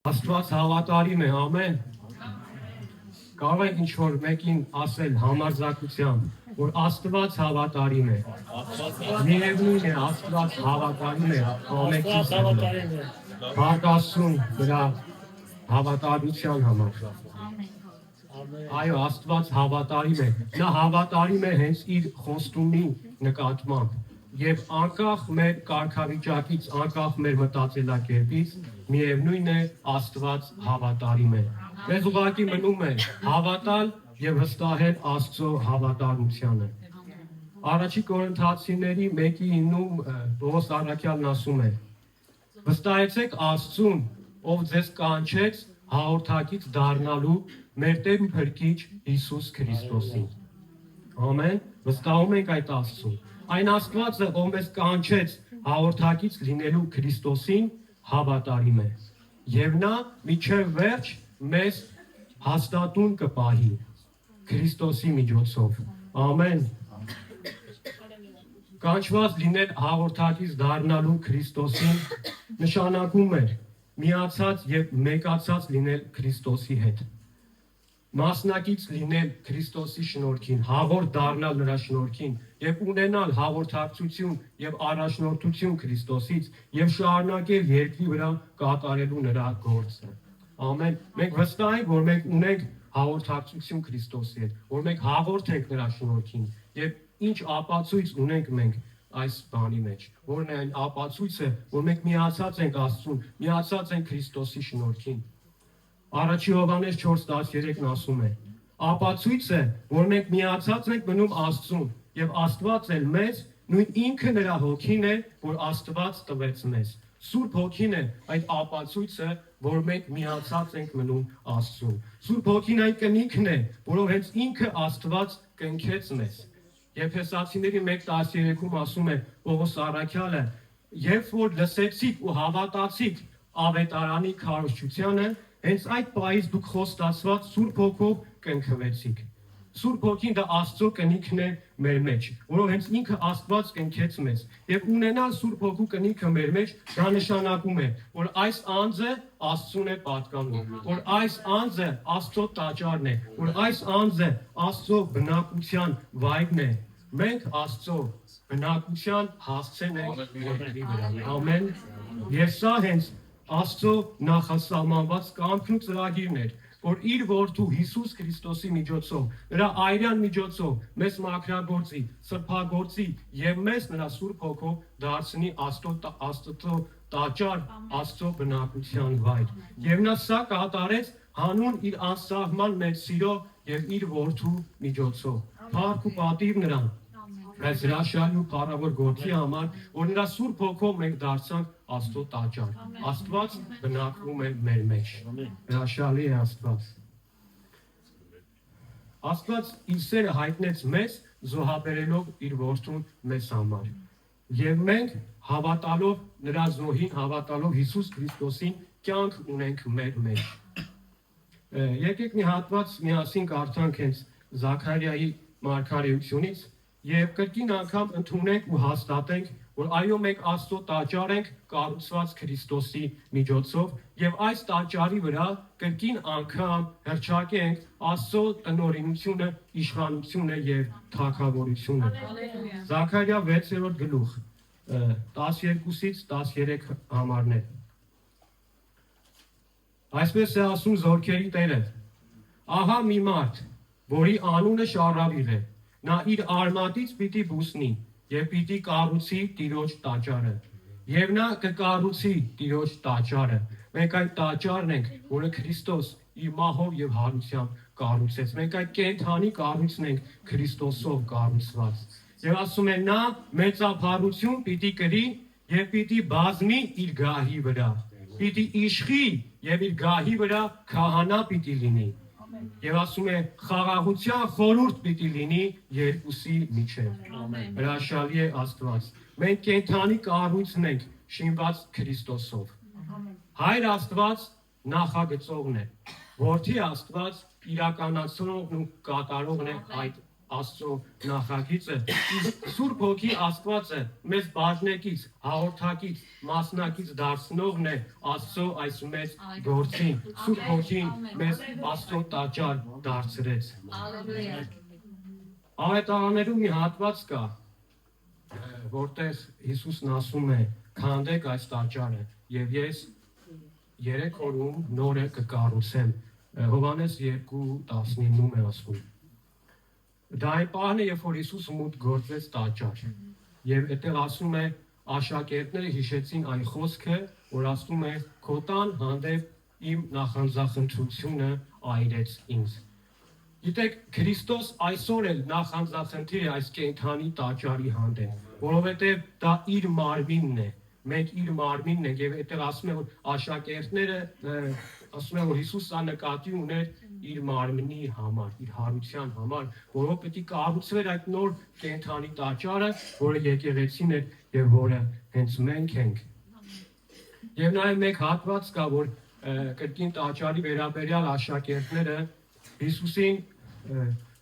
Աստված հավատարիմ է, ամեն։ Կարող եք ինչ-որ մեկին ասել համարձակությամբ, որ Աստված հավատարիմ է։ Միևնույն է, Աստված հավատարիմ է, ամենքից Փառք դրա հավատարմության համար։ Այո, Աստված հավատարիմ է։ Նա հավատարիմ է հենց իր խոստումի նկատմամբ։ Եվ անկախ մեր կարգավիճակից, անկախ մեր մտածելակերպից, միևնույն է, Աստված հավատարիմ է։ Մեզ ուղղակի մնում է հավատալ եւ վստահել Աստծո հավատարմությանը։ Առաջի Կորինթացիների 1:9-ում Պողոս առաքյալն ասում է. վստահեցեք Աստծուն, ով ձեզ կանչեց հաղորդակից դառնալու մեր Տեր ու Փրկիչ Հիսուս Քրիստոսին։ Ամեն, վստահում ենք այդ Աստծուն։ Այն Աստվածը, ով մեզ կանչեց հաղորդակից լինելու Քրիստոսին, հավատարիմ է։ Եվ նա մինչև վերջ մեզ հաստատուն կպահի Քրիստոսի միջոցով։ Ամեն։ Կանչված լինել հաղորդակից դառնալու Քրիստոսին նշանակում է միացած եւ մեկացած լինել Քրիստոսի հետ։ Մասնակից լինել Քրիստոսի շնորհքին, հաղորդ դառնալ նրա շնորհքին եւ ունենալ հաղորդակցություն եւ առաջնորդություն Քրիստոսից եւ շարունակել երկրի վրա կատարելու նրա գործը։ Ամեն։ Մենք վստահ ենք, որ մենք ունենք հաղորդակցություն Քրիստոսի հետ, որ մենք հաղորդ ենք նրա շնորհքին եւ ինչ ապացույց ունենք մենք այս բանի մեջ, որն է այն ապացույցը, որ մենք միացած ենք Աստծուն, միացած ենք Քրիստոսի շնորհքին։ Առաջի Հովհաննես 4:13-ն ասում է. ապացույցը, որ մենք միացած ենք մնում Աստծուն եւ Աստված էլ մեզ, նույն ինքը նրա հոգին է, որ Աստված տվեց մեզ։ Սուրբ հոգին է այդ ապացույցը, որ մենք միացած ենք մնում Աստծուն։ Սուրբ հոգին այն կնիքն է, որով հենց ինքը Աստված կնքեց մեզ։ Եփեսացիների 1:13-ում ասում է Պողոս առաքյալը. երբ որ լսեցիք ու հավատացիք ավետարանի քարոզչությանը, հենց այդ պահից դուք խոստացված Սուրբ Հոգով կնքվեցիք։ Սուրբ Հոգին դա Աստծո կնիքն է մեր մեջ, որով հենց ինքը Աստված կնքեց մեզ։ Եվ ունենալ Սուրբ Հոգու կնիքը մեր մեջ, դա նշանակում է, որ այս անձը Աստծուն է պատկանում, որ այս անձը Աստծո տաճարն է, որ այս անձը Աստծո բնակության վայրն է։ Մենք Աստծո բնակության հասցեն ենք երկրի վրա։ Ամեն։ Եվ սա հենց Աստծո նախասահմանված կամքն ու ծրագիրն էր, որ իր որդու Հիսուս Քրիստոսի միջոցով, նրա այրան միջոցով մեզ մաքրագործի, սրբագործի եւ մեզ նրա Սուրբ Հոգով դարձնի Աստծո տաճար, Աստծո բնակության վայր։ Եվ նա սա կատարեց հանուն իր անսահման մեծ սիրո եւ իր որդու միջոցով։ Փառք ու պատիվ նրան։ Այս հրաշալի ու փառավոր գործի համար, որ նրա Սուրբ Հոգով մենք դարձանք Աստծո տաճար։ Աստված բնակվում է մեր մեջ։ Հրաշալի է Աստված։ Աստված իր սերը հայտնեց մեզ, զոհաբերելով իր որդուն մեզ համար։ Եվ մենք հավատալով նրա զոհին, հավատալով Հիսուս Քրիստոսին, կյանք ունենք մեր մեջ։ Եկեք մի հատված միասին կարդանք հենց Զաքարիայի մարգարեությունից եւ կրկին անգամ ընդունենք ու հաստատենք, որ այո, մենք Աստծո տաճար ենք կառուցված Քրիստոսի միջոցով եւ այս տաճարի վրա կրկին անգամ հռչակենք Աստծո տնօրինությունը, իշխանությունը եւ թագավորությունը։ Զաքարիա 6-րդ գլուխ 12-ից 13 համարներ։ Այսպես է ասում Զորքերի Տերը. ահա մի մարդ, որի անունը Շառավիղ է, նա իր արմատից պիտի բուսնի եւ պիտի կառուցի Տիրոջ տաճարը։ Եվ նա կկառուցի Տիրոջ տաճարը։ Մենք այդ տաճարն ենք, որը Քրիստոս իր մահով եւ հարությամբ կառուցեց։ Մենք այդ կենդանի կառույցն ենք Քրիստոսով կառուցված։ Եվ ասում է նա մեծափառություն պիտի կրի եւ պիտի բազմի իր գահի վրա։ Պիտի իշխի եւ իր գահի վրա քահանա պիտի լինի։ Եվ ասում է խաղաղության խորհուրդ պիտի լինի երկուսի միջև։ Հրաշալի է Աստված։ Մենք կենդանի կառույցն ենք շինված Քրիստոսով։ Հայր Աստված նախագծողն է, Որդի Աստված իրականացնողն ու կատարողն է այդ Աստծո նախագիծը, իսկ Սուրբ Հոգի Աստվածը մեզ բաժնեկից, հաղորդակից, մասնակից դարձնողն է Աստծո այս մեծ գործին։ Սուրբ Հոգին մեզ Աստծո տաճար դարձրեց։ Ավետարաններում մի հատված կա, որտեղ Հիսուսն ասում է. «Քանդեք այս տաճարը, եւ ես 3 օրում նորը կկառուցեմ»։ Հովհաննես 2:19-ում է ասում։ Դա այն պահն է, երբ որ Հիսուսը մուտք գործեց տաճար, եւ այդտեղ ասում է աշակերտները հիշեցին այն խոսքը, որ ասում է քո տան հանդեպ իմ նախանձախնդրությունը այրեց ինձ։ Գիտեք, Քրիստոս այսօր էլ նախանձախնդիր է այս կենդանի տաճարի հանդեպ, որովհետեւ դա իր մարմինն է, մենք իր մարմինն ենք, եւ այդտեղ ասում է որ աշակերտները ասում են որ Հիսուսը նկատի ուներ իր մարմնի համար, իր հարության համար, որով պետք է կառուցվեր այդ նոր կենդանի տաճարը, որը եկեղեցին է եւ որը հենց մենք ենք։ Եվ նաեւ մեկ հատված կա, որ կրկին տաճարի վերաբերյալ աշակերտները Հիսուսին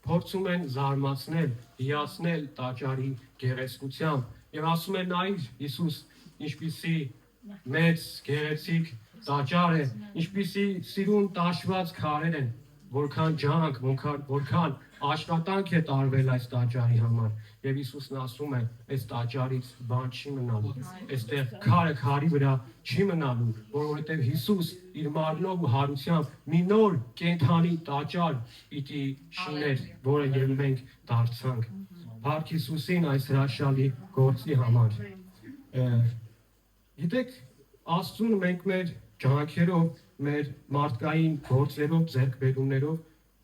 փորձում են զարմացնել, հիացնել տաճարի գեղեցկությամբ եւ ասում են նայիր Հիսուս ինչպիսի մեծ գեղեցիկ տաճար է, ինչպիսի սիրուն տաշված քարեր են, որքան ջանք, որքան աշխատանք է տարվել այս տաճարի համար։ Եվ Հիսուսն ասում է, այս տաճարից բան չի մնալու, այստեղ քարը քարի վրա չի մնալու, որովհետև Հիսուս իր մարմնով ու հարությամբ մի նոր կենդանի տաճար պիտի շիներ, որը եւ մենք դարձանք։ Փառք Հիսուսին այս հրաշալի գործի համար։ Գիտեք, Աստծուն մենք մեր ջանքերով, մեր մարդկային գործերով, ձեռքբերումներով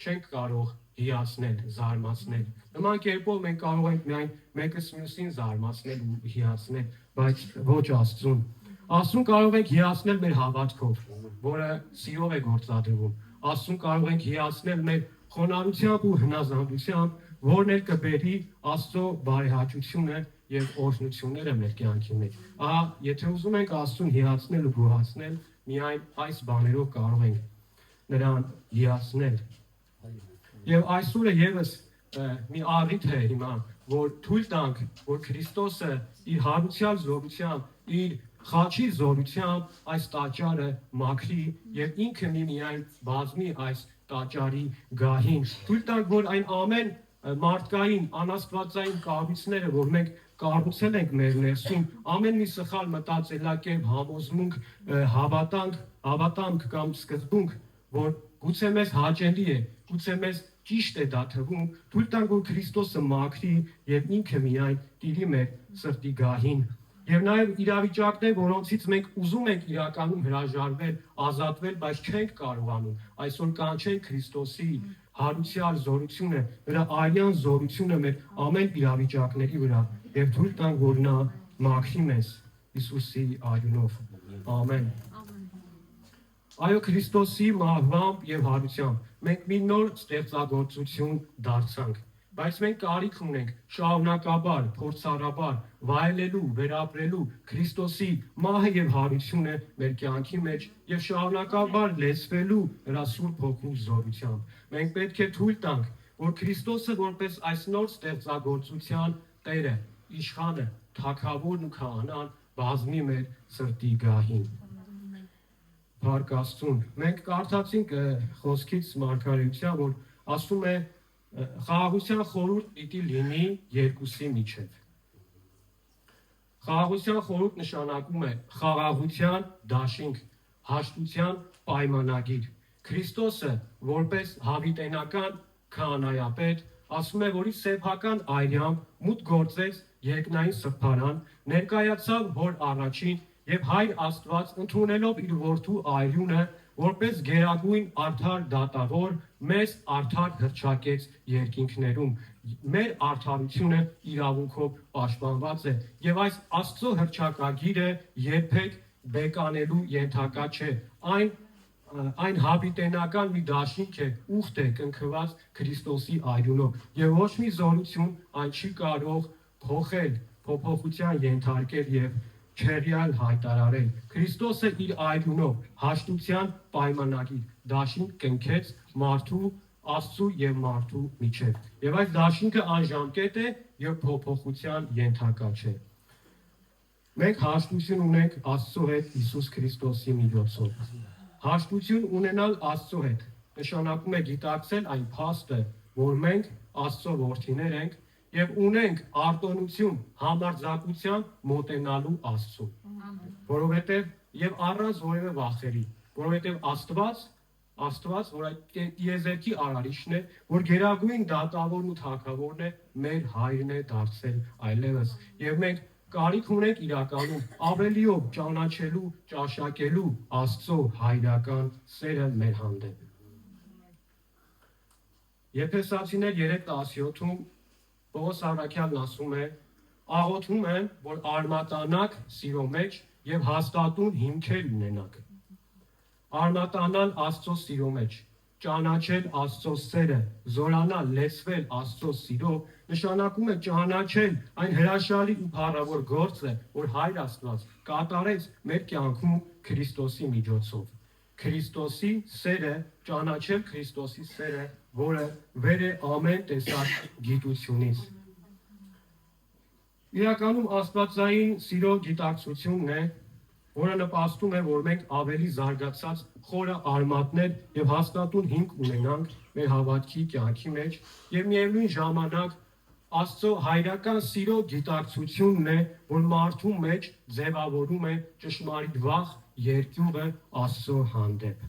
չենք կարող հիացնել, զարմացնել։ Նման կերպով մենք կարող ենք միայն մեկս մյուսին զարմացնել ու հիացնել, բայց ոչ Աստծուն։ Աստծուն կարող ենք հիացնել մեր հավատքով, որը սիրով է գործադրվում։ Աստծուն կարող ենք հիացնել մեր խոնարհությամբ ու հնազանդությամբ, որն էլ կբերի Աստծո բարեհաճությունը եւ օրհնությունները մեր կյանքի մեջ։ Ահա, եթե ուզում ենք Աստծուն հիացնել ու գոհացնել, միայն այս բաներով կարող ենք նրան հիացնել։ Եվ այսօրը եւս մի առիթ է հիմա, որ թույլ տանք, որ Քրիստոսը իր հարության զորությամբ, իր խաչի զորությամբ այս տաճարը մաքրի եւ ինքը միայն բազմի այս տաճարի գահին։ Թույլ տանք, որ այն ամեն մարդկային, անաստվածային կառույցները, որ մենք կառուցել ենք մեր ներսում, ամեն մի սխալ մտածելակերպ, համոզմունք, հավատամք կամ սկզբունք, որ գուցե մեզ հաճելի է, գուցե մեզ ճիշտ է դա թվում, թույլ տանք, որ Քրիստոսը մաքրի եւ ինքը միայն տիրի մեր սրտի գահին։ Եվ նաեւ իրավիճակներ, որոնցից մենք ուզում ենք իրականում հրաժարվել, ազատվել, բայց չենք կարողանում, այսօր կանչենք Քրիստոսի հարության զորությունը, նրա արյան զորությունը մեր ամեն իրավիճակների վրա եւ թույլ տանք, որ նա մաքրի մեզ Հիսուսի արյունով։ Ամեն։ Այո, Քրիստոսի մահվամբ եւ հարությամբ մենք մի նոր ստեղծագործություն դարձանք, բայց մենք կարիք ունենք շարունակաբար, փորձառաբար վայելելու, վերապրելու Քրիստոսի մահը եւ հարությունը մեր կյանքի մեջ եւ շարունակաբար լեցվելու նրա Սուրբ Հոգու զորությամբ։ Մենք պետք է թույլ տանք, որ Քրիստոսը որպես այս նոր ստեղծագործության Տերը, իշխանը, Թագավորն ու Քահանան բազմի մեր սրտի գահին։ Փառք Աստծուն։ Մենք կարդացինք խոսքից մարգարեության, որ ասում է խաղաղության խորհուրդ պիտի լինի երկուսի միջև։ Խաղաղության խորհուրդ նշանակում է խաղաղության դաշինք, հաշտության պայմանագիր։ Քրիստոսը որպես հավիտենական քահանայապետ ասում է, որ իր սեփական արյամբ մուտք գործեց երկնային սրբարան, ներկայացավ հոր առաջին եւ Հայր Աստված ընդունելով իր որդու արյունը որպես գերագույն արդար դատավոր մեզ արդար հռչակեց երկինքներում։ Մեր արդարությունը իրավունքով պաշտպանված է եւ այս Աստծո հռչակագիրը երբեք բեկանելու ենթակա չէ։ Այն հավիտենական մի դաշինք է, ուխտ է կնքված Քրիստոսի արյունով եւ ոչ մի զորություն այն չի կարող փոխել, փոփոխության ենթարկել եւ չերյալ հայտարարել։ Քրիստոսը իր արյունով հաշտության պայմանագիր դաշինք կնքեց մարդու Աստծու եւ մարդու միջեւ։ Եվ այս դաշինքը անժամկետ է եւ փոփոխության ենթակա չէ։ Մենք հաշտություն ունենք Աստծո հետ Հիսուս Քրիստոսի միջոցով։ Հաշտություն ունենալ Աստծո հետ նշանակում է գիտակցել այն փաստը, որ մենք Աստծո որդիներ ենք եւ ունենք արտոնություն համարձակության մոտենալու Աստծո։ Որովհետեւ եւ առանց որևէ վախերի, որովհետեւ Աստված, որ այդ եզերքի արարիչն է, որ գերագույն դատավորն ու թագավորն է, մեր հայրն է դարձել այլևս։ Եվ մենք կարիք ունենք իրականում ավելիով ճանաչելու, ճաշակելու Աստծո հայրական սերը մեր հանդեպ։ Եփեսացիներ 3:17-ում Պողոս առաքյալն ասում է. աղոթում եմ, որ արմատանաք սիրո մեջ եւ հաստատուն հիմքեր ունենաք։ Արմատանալ Աստծո սիրո մեջ, ճանաչել Աստծո սերը, զորանալ, լեցվել Աստծո սիրով, նշանակում է ճանաչել այն հրաշալի ու փառավոր գործը, որ Հայր Աստված կատարեց մեր կյանքում Քրիստոսի միջոցով։ Քրիստոսի սերը, ճանաչել Քրիստոսի սերը, որը վեր է ամեն տեսակ գիտությունից։ Իրականում աստվածային սիրո գիտակցությունն է, որը նպաստում է, որ մենք ավելի զարգացած խորը արմատներ եւ հաստատուն հիմք ունենանք մեր հավատքի կյանքի մեջ եւ միևնույն ժամանակ Աստծո հայրական սիրո գիտակցությունն է, որ մարդու մեջ ձևավորում է ճշմարիտ վախ երկյուղը Աստծո հանդեպ։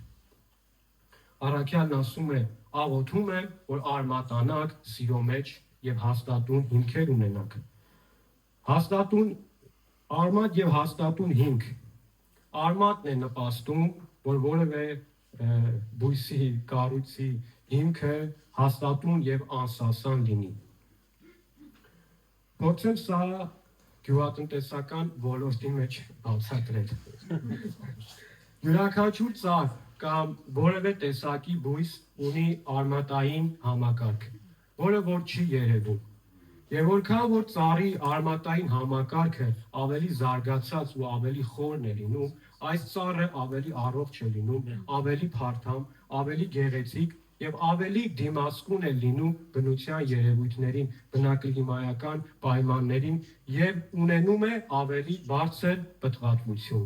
Առաքյալն ասում է. աղոթում եմ, որ արմատանաք սիրո մեջ եւ հաստատուն հիմքեր ունենաք։ Հաստատուն արմատ եւ հաստատուն հիմք։ Արմատն է նպաստում, որ որևէ բույսի, կառույցի հիմքը հաստատուն եւ անսասան լինի։ Փորձեմ սա գյուղատնտեսական ոլորտի մեջ բացատրել։ Յուրաքանչյուր ծառ կամ որևէ տեսակի բույս ունի արմատային համակարգ, որը որ չի երևում։ Եվ որքան որ ծառի արմատային համակարգը ավելի զարգացած ու ավելի խորն է լինում, այս ծառը ավելի առողջ է լինում, ավելի փարթամ, ավելի գեղեցիկ եւ ավելի դիմացկուն է լինում բնության երևույթներին, բնակլիմայական պայմաններին եւ ունենում է ավելի բարձր պտղատվություն։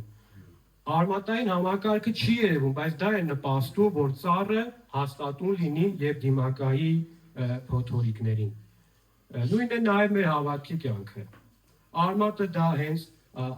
Արմատային համակարգը չի երևում, բայց դա է նպաստում, որ ծառը հաստատուն լինի եւ դիմակայի փոթորիկներին։ Նույնն է նաեւ մեր հավատքի կյանքը։ Արմատը դա հենց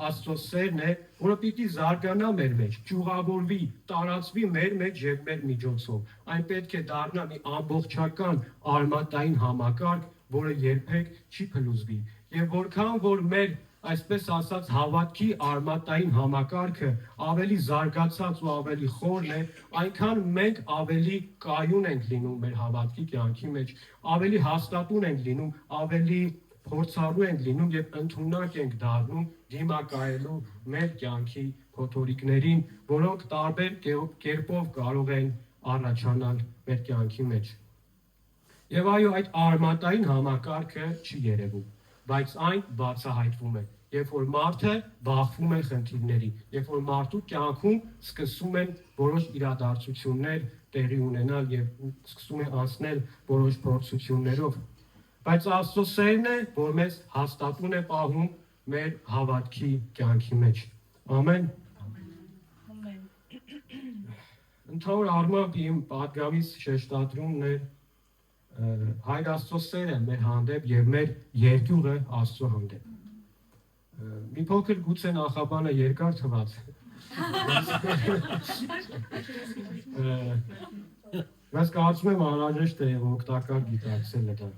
Աստծո սերն է, որը պիտի զարգանա մեր մեջ, ճյուղավորվի, տարածվի մեր մեջ եւ մեր միջոցով։ Այն պետք է դառնա մի ամբողջական արմատային համակարգ, որը երբեք չի փլուզվի։ Եվ որքան որ մեր այսպես ասած հավատքի արմատային համակարգը ավելի զարգացած ու ավելի խորն է, այնքան մենք ավելի կայուն ենք լինում մեր հավատքի կյանքի մեջ, ավելի հաստատուն ենք լինում, ավելի փորձառու ենք լինում եւ ընդունակ ենք դառնում դիմակայելու մեր կյանքի փոթորիկներին, որոնք տարբեր կերպով կարող են առաջանալ մեր կյանքի մեջ։ Եվ այո, այդ արմատային համակարգը չի երևում, բայց այն բացահայտվում է, երբ որ մարդը բախվում է խնդիրների, երբ որ մարդու կյանքում սկսում են որոշ իրադարձություններ տեղի ունենալ եւ սկսում է անցնել որոշ փորձություններով, բայց Աստծո սերն է, որ մեզ հաստատուն է պահում մեր հավատքի կյանքի մեջ։ Ամեն։ Ընդհանուր առմամբ իմ պատգամից շեշտադրումն է Հայր Աստծո սերը մեր հանդեպ եւ մեր երկյուղը Աստծո հանդեպ։ Մի փոքր գուցե նախաբանը երկար թվաց։ Բայց կարծում եմ անհրաժեշտ է եւ օգտակար գիտակցելը դա։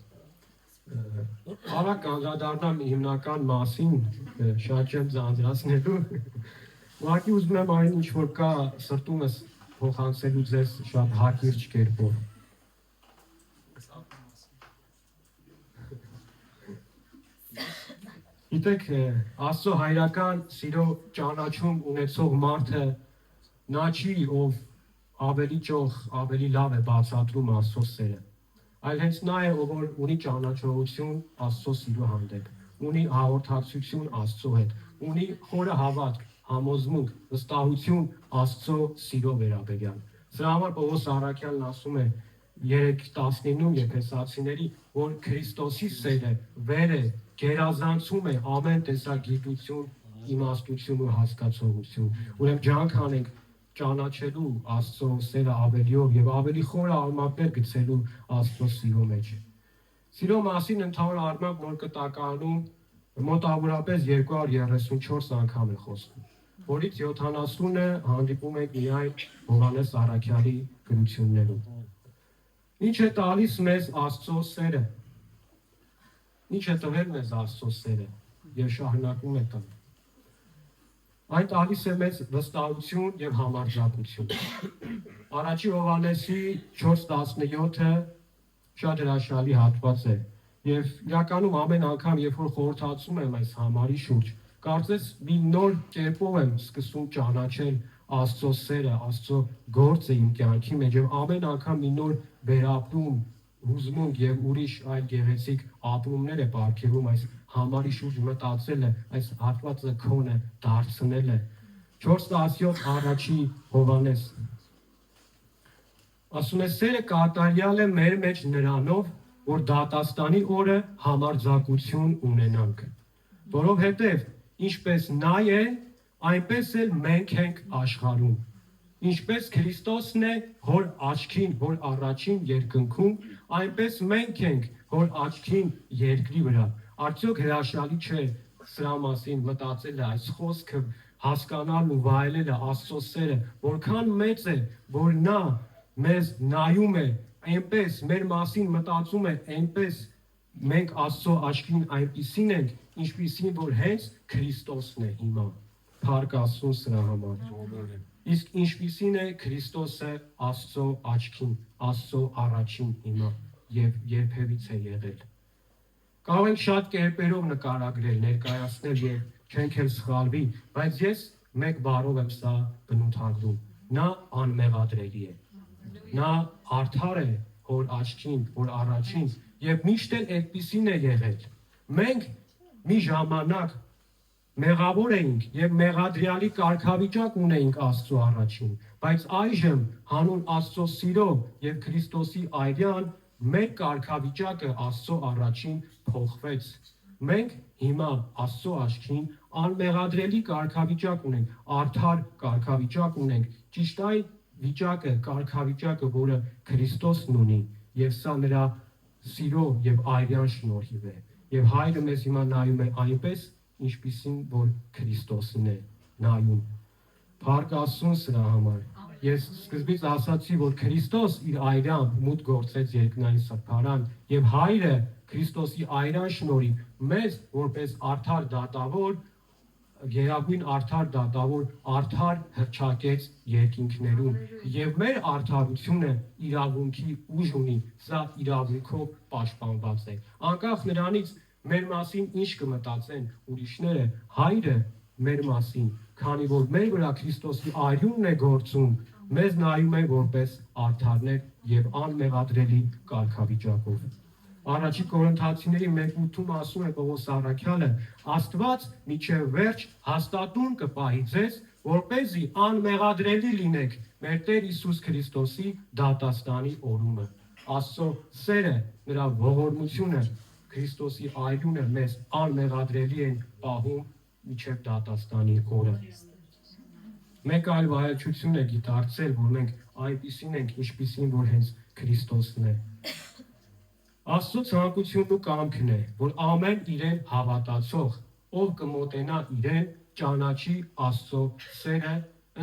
Արագ կանդրադառնամ հիմնական մասին, շատ չեմ ձանձրացնելու։ Ուղղակի ուզում եմ այն ինչ որ կա սրտումս փոխանցելու ձեզ շատ հակիրճ կերպով։ Գիտեք, Աստծո հայրական սիրո ճանաչում ունեցող մարդը նա չի, ով ավելի ճոխ, ավելի լավ է բացատրում Աստծո սերը, այլ հենց նա է, ով ունի ճանաչողություն Աստծո սիրո հանդեպ, ունի հաղորդակցություն Աստծո հետ, ունի խորը հավատք, համոզմունք, վստահություն Աստծո սիրո վերաբերյալ։ Սրա համար Պողոս առաքյալն ասում է. 3:19 Եփեսացիների, որ Քրիստոսի սերը վեր է, գերազանցում է ամեն տեսակ գիտություն, իմաստություն ու հասկացողություն։ Ուրեմն ջանք անենք ճանաչելու Աստծո սերը ավելիով եւ ավելի խորը արմատներ գցելու Աստծո սիրո մեջ։ Սիրո մասին ընդհանուր առմամբ նոր կտակարանում մոտավորապես 234 անգամ է խոսվում, որից 70-ը հանդիպում ենք միայն Հովհաննես Առաքյալի գրություններում։ Ինչ է տալիս մեզ Աստծո սերը։ Ինչ է տվել մեզ Աստծո սերը եւ շարունակում է տալ։ Այն տալիս է մեզ վստահություն եւ համարձակություն։ Առաջի Հովհաննեսի 4:17-ը շատ հրաշալի հատված է եւ իրականում ամեն անգամ երբ որ խորհրդացում եմ այս համարի շուրջ, կարծես մի նոր կերպով եմ սկսում ճանաչել Աստծո սերը, Աստծո գործը իմ կյանքի մեջ եւ ամեն անգամ մի նոր վերապրում, հուզմունք եւ ուրիշ այլ գեղեցիկ ապրումներ է ապարգևում այս համարի շուրջ մտածելը, այս հատվածը քոնը դարձնելը։ 4:17 առաջի Հովհաննես ասում է սերը կատարյալ է մեր մեջ նրանով, որ դատաստանի օրը համարձակություն ունենանք, որովհետև ինչպես նա է, այնպես էլ մենք ենք աշխարհում։ Ինչպես Քրիստոսն է հոր աչքին, հոր առաջին երկնքում, այնպես մենք ենք հոր աչքին երկրի վրա։ Արդյոք հրաշալի չէ սրա մասին մտածելը, այս խոսքը հասկանալն ու վայելելը Աստծո սերը, որքան մեծ է, որ նա մեզ նայում է, այնպես մեր մասին մտածում է, այնպես մենք Աստծո աչքին այնպիսին ենք, ինչպիսին որ հենց Քրիստոսն է հիմա։ Փառք Աստծուն սրա համար։ Իսկ ինչպիսին է Քրիստոսը Աստծո աչքին, Աստծո առաջին հիմա եւ երբևիցե եղել։ Կարող ենք շատ կերպերով նկարագրել, ներկայացնել եւ չենք էլ սխալվի, բայց ես մեկ բառով եմ սա բնութագրում։ Նա անմեղադրելի է։ Նա արդար է հոր աչքին, հոր առաջին եւ միշտ էլ այդպիսին է եղել։ Մենք մի ժամանակ մեղավոր էինք եւ մեղադրյալի կարգավիճակ ունեինք Աստծո առաջին, բայց այժմ հանուն Աստծո սիրո եւ Քրիստոսի այրյան մեր կարգավիճակը Աստծո առաջին փոխվեց։ Մենք հիմա Աստծո աչքին անմեղադրելի կարգավիճակ ունենք, արդար կարգավիճակ ունենք, ճիշտ այն վիճակը, կարգավիճակը, որը Քրիստոսն ունի, եւ սա նրա սիրո եւ այրյան շնորհիվ է։ Եվ Հայրը մեզ հիմա նայում է այնպես, ինչպիսին որ Քրիստոսն է նայում։ Փառք Աստծուն սրա համար։ Ես սկզբից ասացի, որ Քրիստոս իր այրամբ մուտք գործեց երկնային սրբարան եւ Հայրը Քրիստոսի այրան շնորհիվ մեզ որպես արդար դատավոր, գերագույն արդար դատավոր, արդար հռչակեց երկինքներում եւ մեր արդարությունը իրավունքի ուժ ունի, սա իրավունքով պաշտպանված է։ Անկախ նրանից մեր մասին ինչ կմտածեն ուրիշները, Հայրը մեր մասին, քանի որ մեր վրա Քրիստոսի այրունն է գործում, մեզ նայում է որպես արդարներ եւ անմեղադրելի կարգավիճակով։ Առաջի Կորինթացիների 1:8-ում ասում է Պողոս Առաքյալը. Աստված միջև վերջ հաստատուն կպահի ձեզ, որպեսզի անմեղադրելի լինեք մեր Տեր Հիսուս Քրիստոսի դատաստանի օրումը։ Աստծո սերը, նրա ողորմությունը, Քրիստոսի այրունը մեզ անմեղադրելի են պահում միջև դատաստանի օրը։ Մեկ այլ վայելչություն է գիտակցել, որ մենք այնպիսին ենք, ինչպիսին որ հենց Քրիստոսն է։ Աստծո ցանկությունն ու կամքն է, որ ամեն իրեն հավատացող, ով կմոտենա իրեն, ճանաչի Աստծո սերը,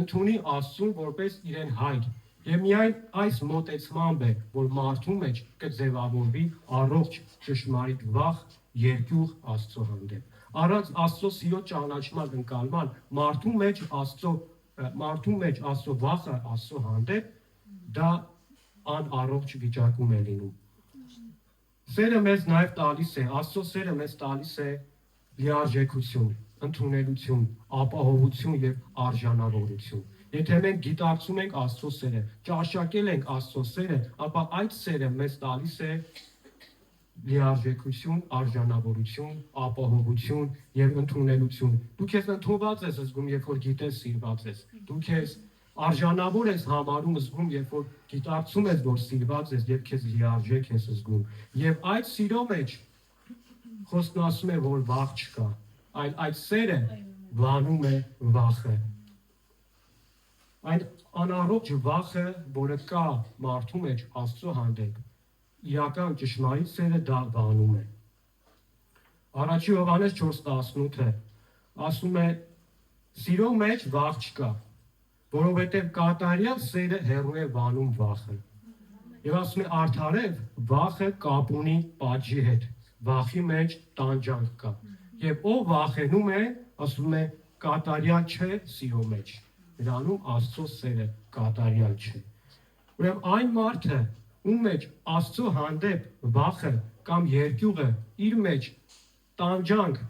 ընդունի Աստծուն որպես իրեն հայր, եւ միայն այս մոտեցմամբ է, որ մարդու մեջ կձևավորվի առողջ ճշմարիտ վախ, երկյուղ Աստծո հանդեպ։ Առանց Աստծո սիրո ճանաչման ընկալման մարդու մեջ Աստծո վախը Աստծո հանդեպ դա անառողջ վիճակում է լինում։ Սերը մեզ նաև տալիս է, Աստծո սերը մեզ տալիս է լիարժեքություն, ընդունելություն, ապահովություն եւ արժանավորություն։ Եթե մենք գիտակցում ենք Աստծո սերը, ճաշակել ենք Աստծո սերը, ապա այդ սերը մեզ տալիս է լիարժեքություն, արժանավորություն, ապահովություն եւ ընդունելություն։ Դու քեզ ընդունված ես զգում, երբ որ գիտես սիրված ես։ Դու քեզ արժանավոր ես համարում զգում, երբ որ գիտակցում ես, որ սիրված ես եւ քեզ լիարժեք ես զգում։ Եվ այդ սիրո մեջ խոսքն ասում է, որ վախ չկա, այլ այդ սերը վանում է վախը։ Այն անառողջ վախը, որը կա մարդու մեջ Աստծո հանդեպ, իրական ճշմարիտ սերը դա վանում է։ Առաջի Հովհաննես 4:18-ը ասում է. սիրո մեջ վախ չկա, որովհետև կատարյալ սերը հեռու է վանում վախը։ Եվ ասում է արդարև վախը կապ ունի պատժի հետ, վախի մեջ տանջանք կա։ Եվ ով վախենում է, ասում է կատարյալ չէ սիրո մեջ։ Նրանում Աստծո սերը կատարյալ չէ։ Ուրեմն այն մարդը, ում մեջ Աստծո հանդեպ վախը կամ երկյուղը իր մեջ տանջանք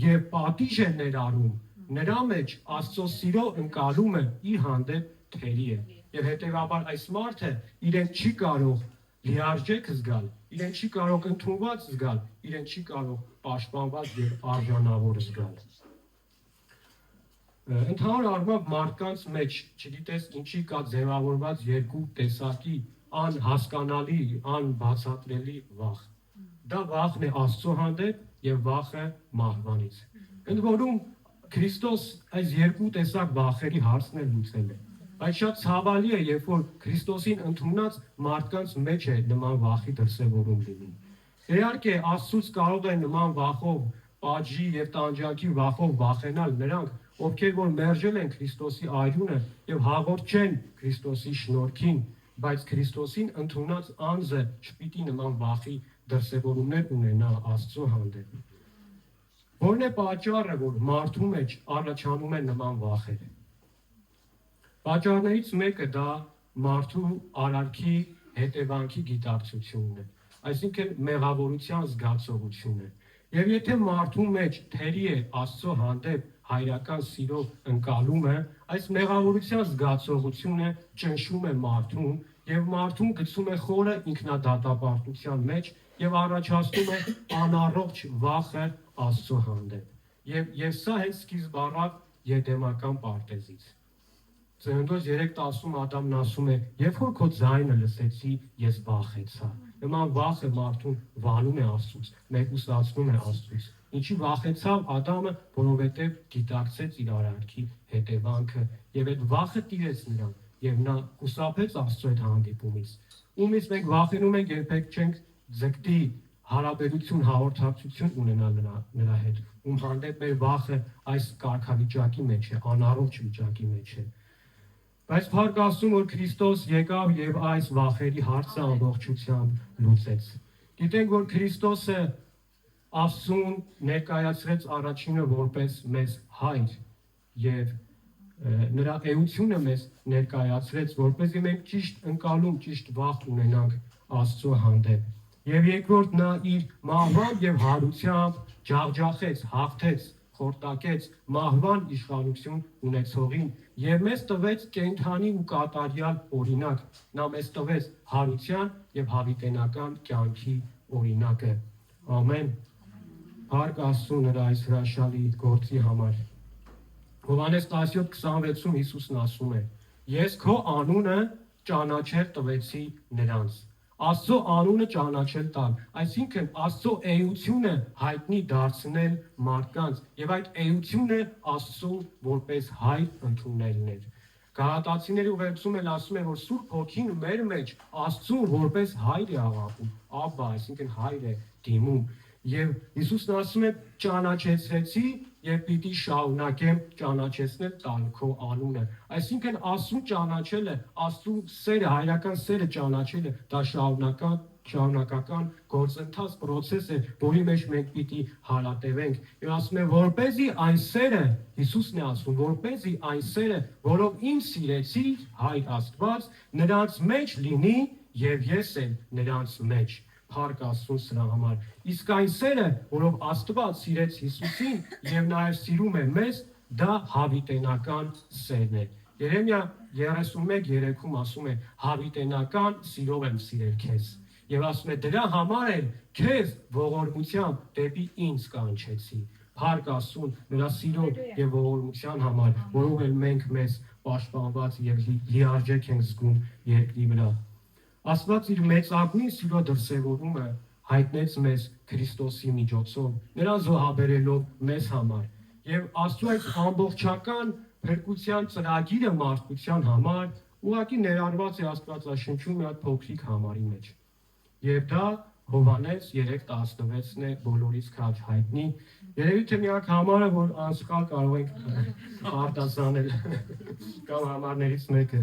եւ պատիժ է ներառում, նրա մեջ Աստծո սիրո ընկալումը իր հանդեպ թերի է։ Եվ հետեւաբար այս մարդը իրեն չի կարող լիարժեք զգալ, իրեն չի կարող ընդունված զգալ, իրեն չի կարող պաշտպանված եւ արժանավոր զգալ։ Ընդհանուր առմամբ մարդկանց մեջ, չգիտես ինչի կա ձևավորված երկու տեսակի անհասկանալի, անբացատրելի վախ։ Դա վախն է Աստծո հանդեպ եւ վախը մահվանից։ Ընդ որում Քրիստոս այս երկու տեսակ վախերի հարցն է լուծել է։ Բայց շատ ցավալի է, երբ որ Քրիստոսին ընդունած մարդկանց մեջ է նման վախի դրսևորում լինում։ Իհարկե, Աստծուց կարող է նման վախով, պատժի եւ տանջանքի վախով վախենալ նրանք, ովքեր որ մերժել են Քրիստոսի արյունը եւ հաղորդ չեն Քրիստոսի շնորհքին, բայց Քրիստոսին ընդունած անձը չպիտի նման վախի դրսևորումներ ունենա Աստծո հանդեպ։ Որն է պատճառը, որ մարդու մեջ առաջանում են նման վախեր։ Պատճառներից մեկը դա մարդու արարքի հետևանքի գիտակցությունն է, այսինքն մեղավորության զգացողությունն է։ Եվ եթե մարդու մեջ թերի է Աստծո հանդեպ հայրական սիրո ընկալումը, այս մեղավորության զգացողությունը ճնշում է մարդուն եւ մարդուն գցում է խորը ինքնադատապարտության մեջ եւ առաջացնում է անառողջ վախը Աստծո հանդեպ։ Եվ սա հենց սկիզբ առավ Եդեմական պարտեզից։ Ծննդոց 3:10 Ադամն ասում է. «Երբ որ քո ձայնը լսեցի, ես վախեցա»։ Նման վախը մարդուն վանում է Աստծուց, մեկուսացնում է Աստծուց։ Ինչի վախեցավ Ադամը, որովհետև գիտակցեց իր արարքի հետևանքը եւ այդ վախը տիրեց նրան եւ նա խուսափեց Աստծո այդ հանդիպումից։ Ումից մենք վախենում ենք, երբեք չենք ձգտի հարաբերություն, հաղորդակցություն ունենալ նրա հետ, ում հանդեպ մեր վախը այս կարգավիճակի մեջ է, անառողջ վիճակի մեջ է։ Բայց փառք Աստծուն, որ Քրիստոս եկավ եւ այս վախերի հարցը ամբողջությամբ լուծեց։ Գիտենք, որ Քրիստոսը Աստծուն ներկայացրեց առաջինը որպես մեզ հայր եւ նրա էությունը մեզ ներկայացրեց, որպեսզի մենք ճիշտ ընկալում, ճիշտ վախ ունենանք Աստծո հանդեպ։ Եվ երկրորդ նա իր մահվան եւ հարությամբ ջախջախեց, հաղթեց, խորտակեց մահվան իշխանություն ունեցողին եւ մեզ տվեց կենդանի ու կատարյալ օրինակ։ Նա մեզ տվեց հարության եւ հավիտենական կյանքի օրինակը։ Ամեն։ Փառք Աստծուն նրա այս հրաշալի գործի համար։ Հովհաննես 17:26-ում Հիսուսն ասում է. «Ես քո անունը ճանաչել տվեցի նրանց»։ Աստծո անունը ճանաչել տալ, այսինքն Աստծո էությունը հայտնի դարձնել մարդկանց եւ այդ էությունը Աստծո որպես հայր ընդունելն էր։ Գաղատացիների ուղերձում էլ ասում է, որ Սուրբ Հոգին մեր մեջ Աստծուն որպես հայր է աղաղում, Աբբա, այսինքն հայր է դիմում։ Եվ Հիսուսն ասում է ճանաչեցրեցի եւ պիտի շարունակեմ ճանաչեցնել տալ քո անունը։ Այսինքն Աստծուն ճանաչելը, Աստծու սերը, հայրական սերը ճանաչելը դա շարունակական գործընթաց process է, որի մեջ մենք պիտի հարատևենք։ Եվ ասում է որպեսզի այն սերը, Հիսուսն է ասում, որպեսզի այն սերը, որով ինձ սիրեցի, հայր Աստված, նրանց մեջ լինի եւ ես եմ նրանց մեջ։ Փառք Աստծուն սրա համար։ Իսկ այն սերը, որով Աստված սիրեց Հիսուսին եւ նաեւ սիրում է մեզ, դա հավիտենական սերն է։ Երեմիա 31:3-ում ասում է. հավիտենական սիրով եմ սիրել քեզ։ Եվ ասում է դրա համար էլ քեզ ողորմությամբ դեպի ինձ կանչեցի։ Փառք Աստծուն նրա սիրո եւ ողորմության համար, որով էլ մենք մեզ պաշտպանված եւ լիարժեք ենք զգում երկրի վրա։ Աստված իր մեծագույն սիրո դրսևորումը հայտնեց մեզ Քրիստոսի միջոցով, նրան զոհաբերելով մեզ համար։ Եվ Աստծո այդ ամբողջական փրկության ծրագիրը մարդկության համար ուղղակի ներառված է Աստվածաշնչում մի հատ փոքրիկ համարի մեջ։ Եվ դա Հովհաննես 3:16-ն է բոլորից քաջ հայտնի։ Երևի թե մի հատ համարը, որ անսխալ կարող ենք արտասանել կամ համարներից մեկը։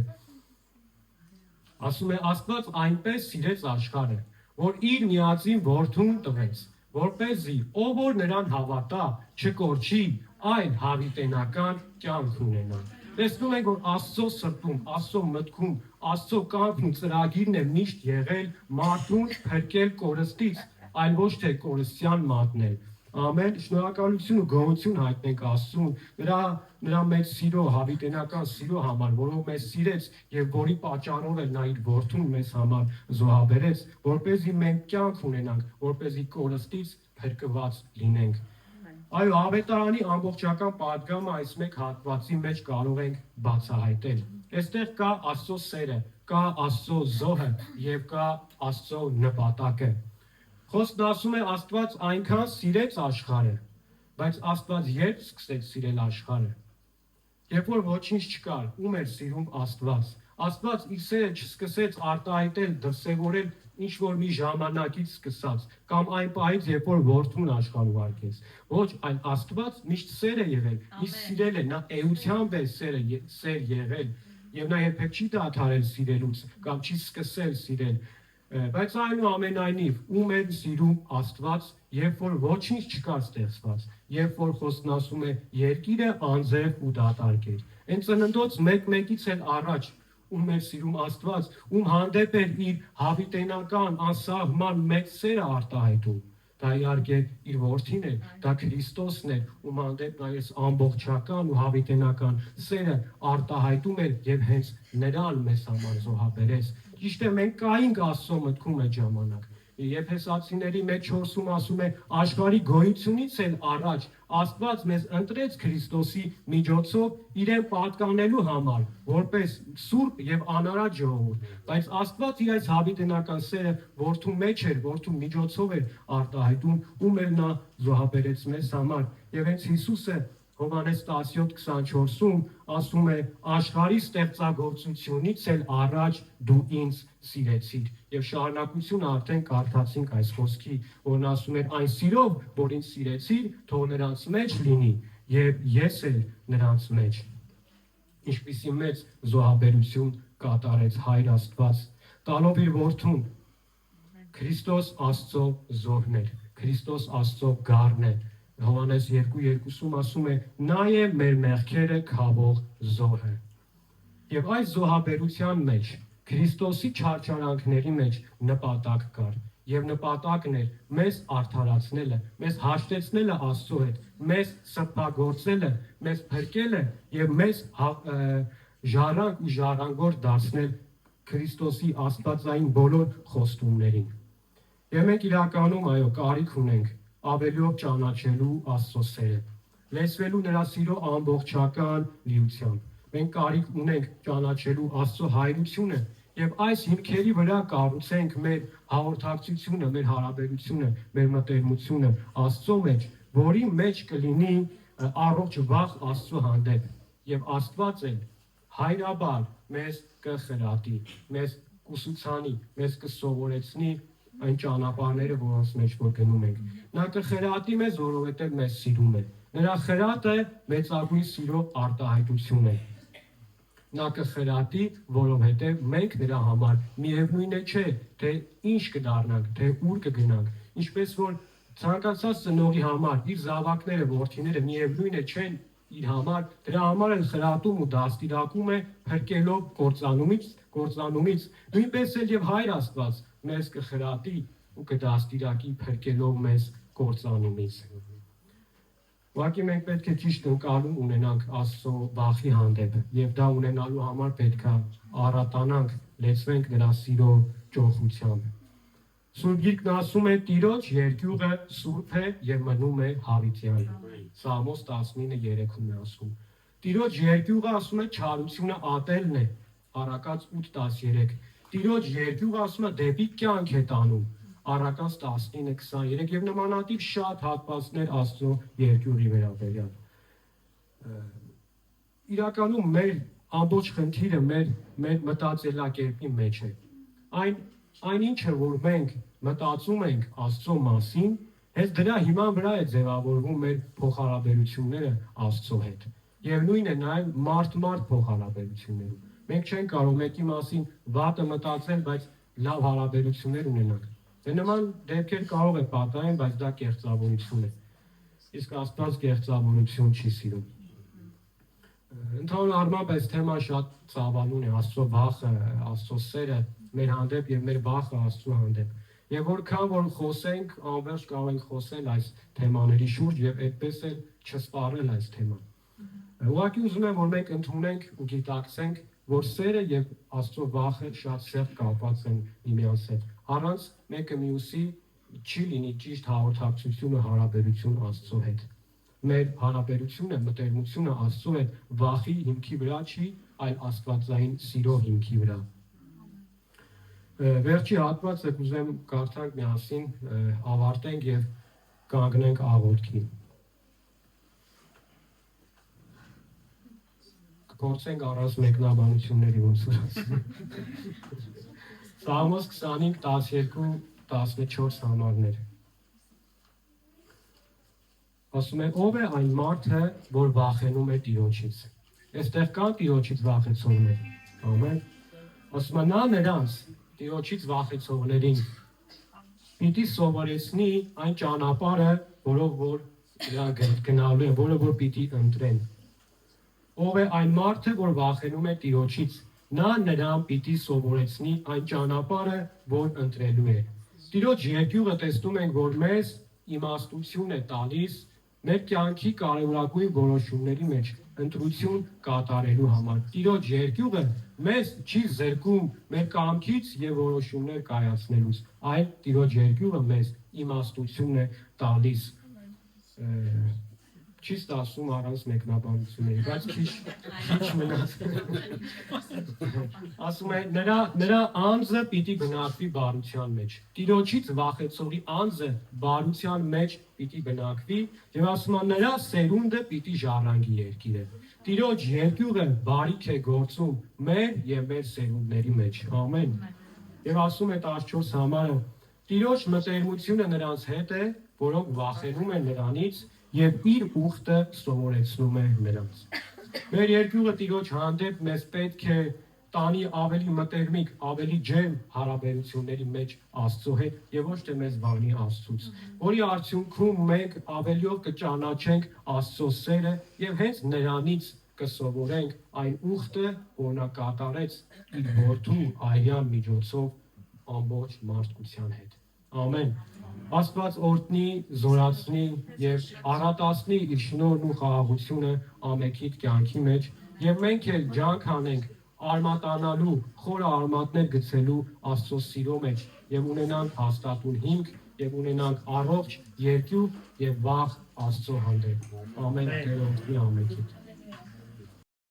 Ասում է Աստված այնպես սիրեց աշխարհը, որ իր միածին որդուն տվեց, որպեսզի ով որ նրան հավատա, չկորչի, այլ հավիտենական կյանք ունենա։ Տեսնում ենք, որ Աստծո սրտում, Աստծո մտքում, Աստծո կամքն ու ծրագիրն է միշտ եղել մարդուն փրկել կորստից, այլ ոչ թե կորստյան մատնել։ Ամեն շնորհակալություն ու գոհություն հայտնենք Աստծուն, նրա մեծ սիրո, հավիտենական սիրո համար, որով մեզ սիրեց եւ որի պատճառով էլ նա իր որդուն մեզ համար զոհաբերեց, որպեսզի մենք կյանք ունենանք, որպեսզի կորստից փրկված լինենք։ Այո, ավետարանի ամբողջական պատգամը այս մեկ հատվածի մեջ կարող ենք բացահայտել։ Այստեղ կա Աստծո սերը, կա Աստծո զոհը եւ կա Աստծո նպատակը։ Խոսքն ասում է Աստված այնքան սիրեց աշխարհը, բայց Աստված երբ սկսեց սիրել աշխարհը։ Երբ որ ոչինչ չկար, ում էր սիրում Աստված։ Աստված իր սերը չսկսեց արտահայտել, դրսևորել ինչ որ մի ժամանակից սկսած, կամ այն պահից, երբ որ որդուն աշխարհ ուղարկեց։ Ոչ, այլ Աստված միշտ սեր է եղել, միշտ սիրել է, նա էությամբ է սեր եղել, եւ նա երբեք չի դադարել սիրելուց, կամ չի սկսել սիրել։ Բայց այնուամենայնիվ, ում էր սիրում Աստված, երբ որ ոչինչ չկար ստեղծված, երբ որ խոսքն ասում է երկիրը անձև ու դատարկ էր։ Այն ծննդոց մեկ-մեկից էլ առաջ ում էր սիրում Աստված, ում հանդեպ էր իր հավիտենական, անսահման մեծ սերը արտահայտում։ Դա իհարկե իր որդին է, դա Քրիստոսն է, ում հանդեպ նա այս ամբողջական ու հավիտենական սերը արտահայտում էր եւ հենց նրան մեզ համար զոհաբերեց։ Ճիշտ է, մենք կայինք Աստծո մտքում այդ ժամանակ։ Եփեսացիների 1:4-ում ասում է աշխարհի գոյությունից էլ առաջ Աստված մեզ ընտրեց Քրիստոսի միջոցով իրեն պատկանելու համար, որպես սուրբ եւ անարատ ժողովուրդ, բայց Աստված իր այս հավիտենական սերը որդու մեջ էր, որդու միջոցով էր արտահայտում, ում էլ նա զոհաբերեց մեզ համար, եւ հենց Հիսուսը Հովհաննես 17:24-ում ասում է աշխարհի ստեղծագործությունից էլ առաջ դու ինձ սիրեցիր եւ շարունակությունը արդեն կարդացինք այս խոսքի, որն ասում է այն սիրով, որ ինձ սիրեցիր, թող նրանց մեջ լինի եւ ես էլ նրանց մեջ։ Ինչպիսի մեծ զոհաբերություն կատարեց Հայր Աստված, տալով իր որդուն։ Քրիստոս Աստծո զոհն էր, Քրիստոս Աստծո գառն է։ Հովհաննես 2:2-ում ասում է նա է մեր մեղքերը քավող զոհը։ Եվ այս զոհաբերության մեջ Քրիստոսի չարչարանքների մեջ նպատակ կար, եւ նպատակն էր մեզ արդարացնելը, մեզ հաշտեցնելը Աստծո հետ, մեզ սրբագործելը, մեզ փրկելը եւ մեզ ժառանգ ու ժառանգոր դարձնել Քրիստոսի աստվածային բոլոր խոստումներին։ Եվ մենք իրականում այո կարիք ունենք ավելիով ճանաչելու Աստծո սերը, լսվելու նրա սիրո ամբողջական լիությամբ։ Մենք կարիք ունենք ճանաչելու Աստծո հայրությունը եւ այս հիմքերի վրա կառուցենք մեր հաղորդակցությունը, մեր հարաբերությունը, մեր մտերմությունը Աստծո մեջ, որի մեջ կլինի առողջ վախ Աստծո հանդեպ եւ Աստված էլ հայրաբար մեզ կխրատի, մեզ կուսուցանի, մեզ կսովորեցնի այն ճանապարհները, որոնց մեջ որ գնում ենք։ Նա կխրատի մեզ, որովհետև մեզ սիրում է։ Նրա խրատը մեծագույն սիրո արտահայտություն է։ Նա կխրատի, որովհետև մենք նրա համար միևնույն է չէ, թե ինչ կդառնանք, թե ուր կգնանք, ինչպես որ ցանկացած ծնողի համար իր զավակները, որդիները միևնույն է չեն իր համար, դրա համար էլ խրատում ու դաստիարակում է փրկելով կործանումից, նույնպես էլ եւ Հայր Աստված մեզ կխրատի ու կդաստիարակի փրկելով մեզ կործանումից։ Ուղղակի մենք պետք է ճիշտ ընկալում ունենանք Աստծո վախի հանդեպ եւ դա ունենալու համար պետք է առատանանք, լեցվենք նրա սիրո ճոխությամբ։ Սուրբ Գիրքն ասում է Տիրոջ երկյուղը սուրբ է եւ մնում է հավիտյան։ Սաղմոս 19:3-ում է ասում։ Տիրոջ երկյուղը ասում է չարությունը ատելն է, Առակաց 8:13։ Տիրոջ երկյուղը ասում է դեպի կյանք է տանում, Առակաց 19:23 եւ նմանատիպ շատ հատվածներ Աստծո երկյուղի վերաբերյալ։ Իրականում մեր ամբողջ խնդիրը մեր մտածելակերպի մեջ է։ Այն ինչը որ մենք մտածում ենք Աստծո մասին, հենց դրա հիման վրա է ձևավորվում մեր փոխհարաբերությունները Աստծո հետ։ Եվ նույնն է նաև մարդ-մարդ փոխհարաբերություններում։ Մենք չենք կարող մեկի մասին վատը մտածել, բայց լավ հարաբերություններ ունենանք։ Դե նման դեպքեր կարող է պատահեն, բայց դա կեղծավորություն է։ Իսկ Աստված կեղծավորություն չի սիրում։ Ընդհանուր առմամբ այս թեման շատ ծավալուն է, Աստծո վախը, Աստծո սերը մեր հանդեպ եւ մեր վախը Աստծո հանդեպ։ Եվ որքան որ խոսենք, անվերջ կարող ենք խոսել այս թեմաների շուրջ եւ այդպես էլ չսպառել այս թեման։ Ուղղակի ուզում եմ, որ մենք ընդունենք ու գիտակցենք, որ սերը եւ Աստծո վախը շատ սերտ կապված են միմյանց հետ։ Առանց մեկը մյուսի չի լինի ճիշտ հաղորդակցություն ու հարաբերություն Աստծո հետ։ Մեր հարաբերությունը, մտերմությունը Աստծո հետ վախի հիմքի վրա չի, այլ աստվածային սիրո հիմքի վրա։ Վերջի հատվածը կուզեմ կարդանք միասին, ավարտենք եւ կանգնենք աղոթքին։ Կփորձենք առանց մեկնաբանությունների ոնց որ ասեմ։ Սաղմոս 25:12-14 համարներ։ Ասում է ով է այն մարդը, որ վախենում է Տիրոջից։ Այստեղ կան Տիրոջից վախեցողներ։ Ամեն։ Ասում է նա նրանց Տիրոջից վախեցողներին պիտի սովորեցնի այն ճանապարհը, որով որ նրանք գնալու են, որը որ պիտի ընտրեն։ Ով է այն մարդը, որ վախենում է Տիրոջից, նա նրան պիտի սովորեցնի այն ճանապարհը, որ ընտրելու է։ Տիրոջ երկյուղը տեսնում ենք, որ մեզ իմաստություն է տալիս մեր կյանքի կարևորագույն որոշումների մեջ ընտրություն կատարելու համար։ Տիրոջ երկյուղը մեզ չի զրկում մեր կամքից եւ որոշումներ կայացնելուց, այլ Տիրոջ երկյուղը մեզ իմաստություն է տալիս։ Չի ստացվում առանց մեկնաբանությունների, բայց քիչ մնաց։ Ասում է նրա անձը պիտի բնակվի բարության մեջ։ Տիրոջից վախեցողի անձը բարության մեջ պիտի բնակվի եւ ասում է նրա սերունդը պիտի ժառանգի երկիրը։ Տիրոջ երկյուղը բարիք է գործում մեր եւ մեր սերունդների մեջ։ Ամեն։ Եվ ասում է 14 համարը. Տիրոջ մտերմությունը նրանց հետ է, որոնք վախենում են նրանից եւ իր ուխտը սովորեցնում է նրանց։ Մեր երկյուղը Տիրոջ հանդեպ մեզ պետք է տանի ավելի մտերմիկ, ավելի ջերմ հարաբերությունների մեջ Աստծո հետ եւ ոչ թե մեզ բանի Աստծուց, որի արդյունքում մենք ավելիով կճանաչենք Աստծո սերը եւ հենց նրանից կսովորենք այն ուխտը, որ նա կատարեց իր որդու արյան միջոցով ամբողջ մարդկության հետ։ Ամեն։ Աստված օրհնի, զորացնի եւ առատացնի իր շնորհն ու խաղաղությունը ամենքիդ կյանքի մեջ եւ մենք էլ ջանք անենք արմատանալու, խորը արմատներ գցելու Աստծո սիրո մեջ եւ ունենանք հաստատուն հիմք եւ ունենանք առողջ երկյուղ եւ վախ Աստծո հանդեպ։ Ամեն Տեր օրհնի ամենքիդ։